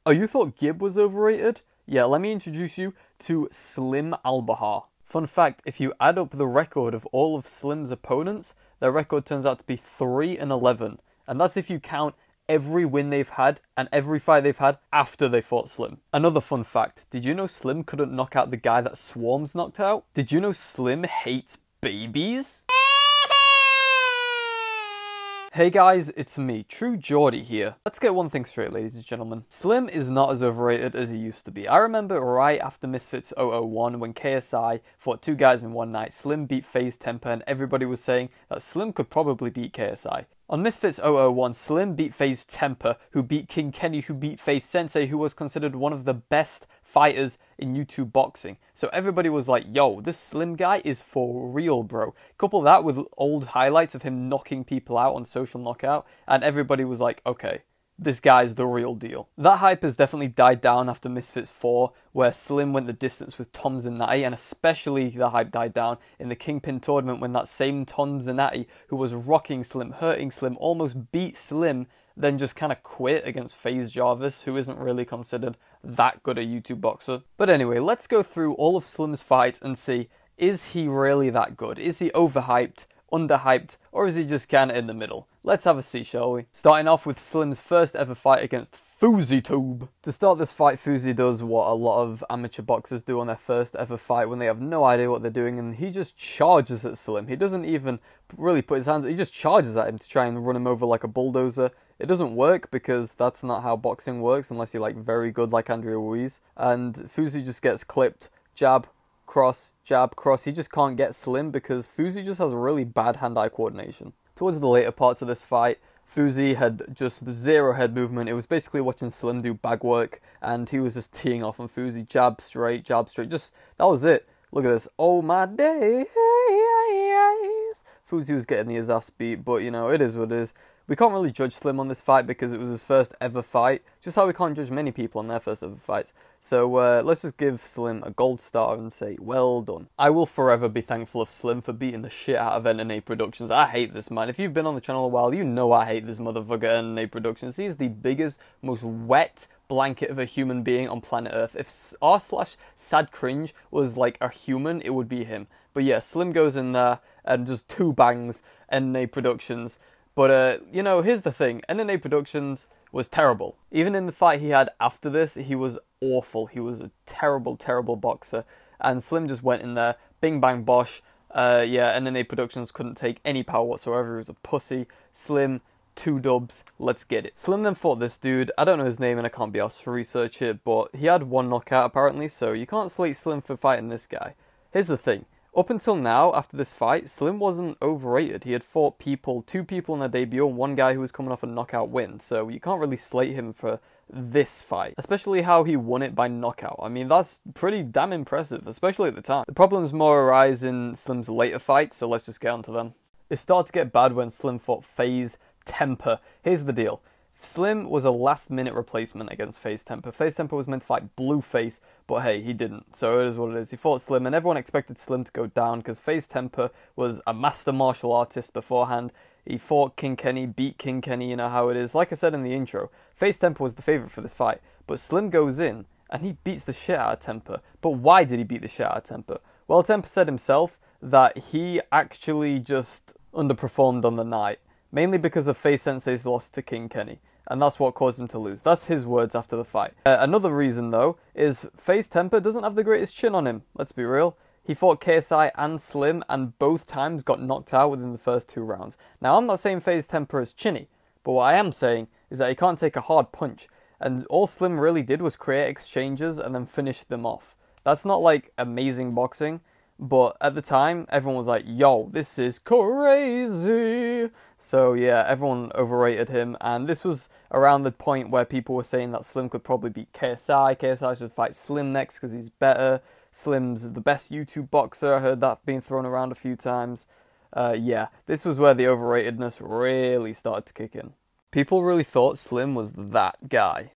Oh, you thought Gib was overrated? Yeah, let me introduce you to Slim Al-Bahar. Fun fact, if you add up the record of all of Slim's opponents, their record turns out to be 3-11. And that's if you count every win they've had and every fight they've had after they fought Slim. Another fun fact, did you know Slim couldn't knock out the guy that Swarms knocked out? Did you know Slim hates babies? Hey guys, it's me, True Geordie here. Let's get one thing straight, ladies and gentlemen. Slim is not as overrated as he used to be. I remember right after Misfits 001 when KSI fought two guys in one night, Slim beat FaZe Temper and everybody was saying that Slim could probably beat KSI. On Misfits 001, Slim beat FaZe Temper, who beat King Kenny, who beat FaZe Sensei, who was considered one of the best fighters in YouTube boxing. So everybody was like, yo, this Slim guy is for real, bro. Couple that with old highlights of him knocking people out on Social Knockout, and everybody was like, okay, this guy's the real deal. That hype has definitely died down after Misfits 4, where Slim went the distance with Tom Zanatti, and especially the hype died down in the Kingpin tournament when that same Tom Zanatti, who was rocking Slim, hurting Slim, almost beat Slim, then just kind of quit against FaZe Jarvis, who isn't really considered that good a YouTube boxer. But anyway, let's go through all of Slim's fights and see, is he really that good? Is he overhyped, underhyped, or is he just kind of in the middle? Let's have a see, shall we? Starting off with Slim's first ever fight against FuziTube. To start this fight, Fuzi does what a lot of amateur boxers do on their first ever fight when they have no idea what they're doing, and he just charges at Slim. He doesn't even really put his hands, he just charges at him to try and run him over like a bulldozer. It doesn't work because that's not how boxing works unless you're like very good like Andrea Ruiz. And Fuzi just gets clipped, jab, cross, jab, cross. He just can't get Slim because Fuzi just has really bad hand-eye coordination. Towards the later parts of this fight, Fuzi had just zero head movement. It was basically watching Slim do bag work, and he was just teeing off on Fuzi. Jab straight, just, that was it. Look at this. Oh my days. Fuzi was getting his ass beat, but you know, it is what it is. We can't really judge Slim on this fight because it was his first ever fight, just how we can't judge many people on their first ever fights. So let's just give Slim a gold star and say, well done. I will forever be thankful of Slim for beating the shit out of NNA Productions. I hate this man. If you've been on the channel a while, you know I hate this motherfucker NNA Productions. He's the biggest, most wet blanket of a human being on planet Earth. If r/sad cringe was like a human, it would be him. But yeah, Slim goes in there and just two bangs NNA Productions. But, you know, here's the thing. NNA Productions was terrible. Even in the fight he had after this, he was awful. He was a terrible, terrible boxer. And Slim just went in there, bing, bang, bosh. Yeah, NNA Productions couldn't take any power whatsoever. He was a pussy. Slim, 2 dubs, let's get it. Slim then fought this dude. I don't know his name and I can't be asked to research it, but he had 1 knockout apparently, so you can't slate Slim for fighting this guy. Here's the thing. Up until now, after this fight, Slim wasn't overrated. He had fought 2 people in their debut and 1 guy who was coming off a knockout win. So you can't really slate him for this fight. Especially how he won it by knockout. I mean, that's pretty damn impressive, especially at the time. The problems more arise in Slim's later fights, so let's just get onto them. It started to get bad when Slim fought FaZe Temper. Here's the deal. Slim was a last-minute replacement against FaZe Temper. FaZe Temper was meant to fight Blueface, but hey, he didn't. So it is what it is. He fought Slim, and everyone expected Slim to go down because FaZe Temper was a master martial artist beforehand. He fought King Kenny, beat King Kenny, you know how it is. Like I said in the intro, FaZe Temper was the favourite for this fight, but Slim goes in, and he beats the shit out of Temper. But why did he beat the shit out of Temper? Well, Temper said himself that he actually just underperformed on the night, mainly because of FaZe Sensei's loss to King Kenny. And that's what caused him to lose. That's his words after the fight. Another reason, though, is FaZe Temper doesn't have the greatest chin on him. Let's be real. He fought KSI and Slim, and both times got knocked out within the first 2 rounds. Now, I'm not saying FaZe Temper is chinny, but what I am saying is that he can't take a hard punch. And all Slim really did was create exchanges and then finish them off. That's not, like, amazing boxing. But at the time, everyone was like, yo, this is crazy. So yeah, everyone overrated him. And this was around the point where people were saying that Slim could probably beat KSI. KSI should fight Slim next because he's better. Slim's the best YouTube boxer. I heard that being thrown around a few times. Yeah, this was where the overratedness really started to kick in. People really thought Slim was that guy.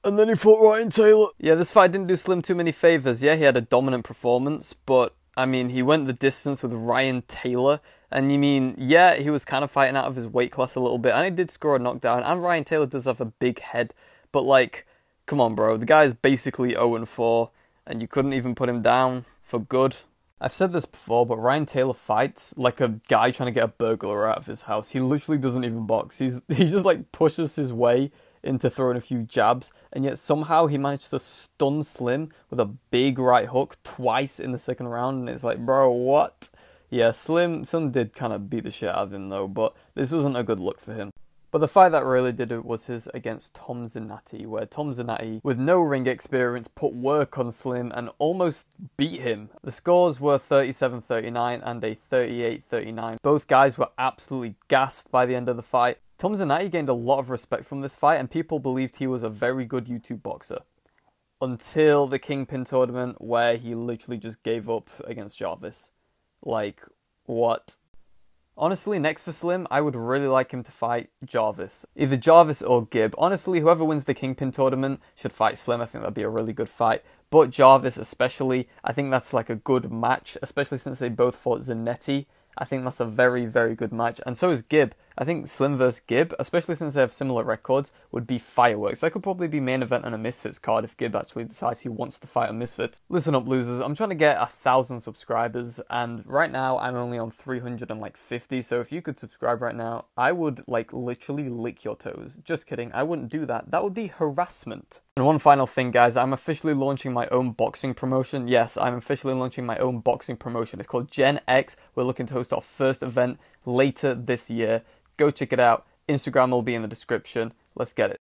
And then he fought Ryan Taylor. Yeah, this fight didn't do Slim too many favours. Yeah, he had a dominant performance, but, I mean, he went the distance with Ryan Taylor. And you mean, yeah, he was kind of fighting out of his weight class a little bit, and he did score a knockdown, and Ryan Taylor does have a big head. But like, come on, bro. The guy's basically 0-4, and you couldn't even put him down for good. I've said this before, but Ryan Taylor fights like a guy trying to get a burglar out of his house. He literally doesn't even box. He just like pushes his way into throwing a few jabs, and yet somehow he managed to stun Slim with a big right hook twice in the second round, and it's like, bro, what? Yeah, Slim did kind of beat the shit out of him though, but this wasn't a good look for him. But the fight that really did it was his against Tom Zanatti, where Tom Zanatti, with no ring experience, put work on Slim and almost beat him. The scores were 37-39 and a 38-39. Both guys were absolutely gassed by the end of the fight. Tom Zanatti gained a lot of respect from this fight, and people believed he was a very good YouTube boxer. Until the Kingpin tournament, where he literally just gave up against Jarvis. Like, what? Honestly, next for Slim, I would really like him to fight Jarvis. Either Jarvis or Gibb. Honestly, whoever wins the Kingpin tournament should fight Slim. I think that'd be a really good fight. But Jarvis especially, I think that's like a good match, especially since they both fought Zanetti. I think that's a very, very good match. And so is Gibb. I think Slim vs. Gibb, especially since they have similar records, would be fireworks. That could probably be main event on a Misfits card if Gibb actually decides he wants to fight a Misfits. Listen up, losers. I'm trying to get 1,000 subscribers, and right now I'm only on 350. So if you could subscribe right now, I would like literally lick your toes. Just kidding. I wouldn't do that. That would be harassment. And one final thing, guys, I'm officially launching my own boxing promotion. Yes, I'm officially launching my own boxing promotion. It's called Gen X. We're looking to host our first event later this year. Go check it out. Instagram will be in the description. Let's get it.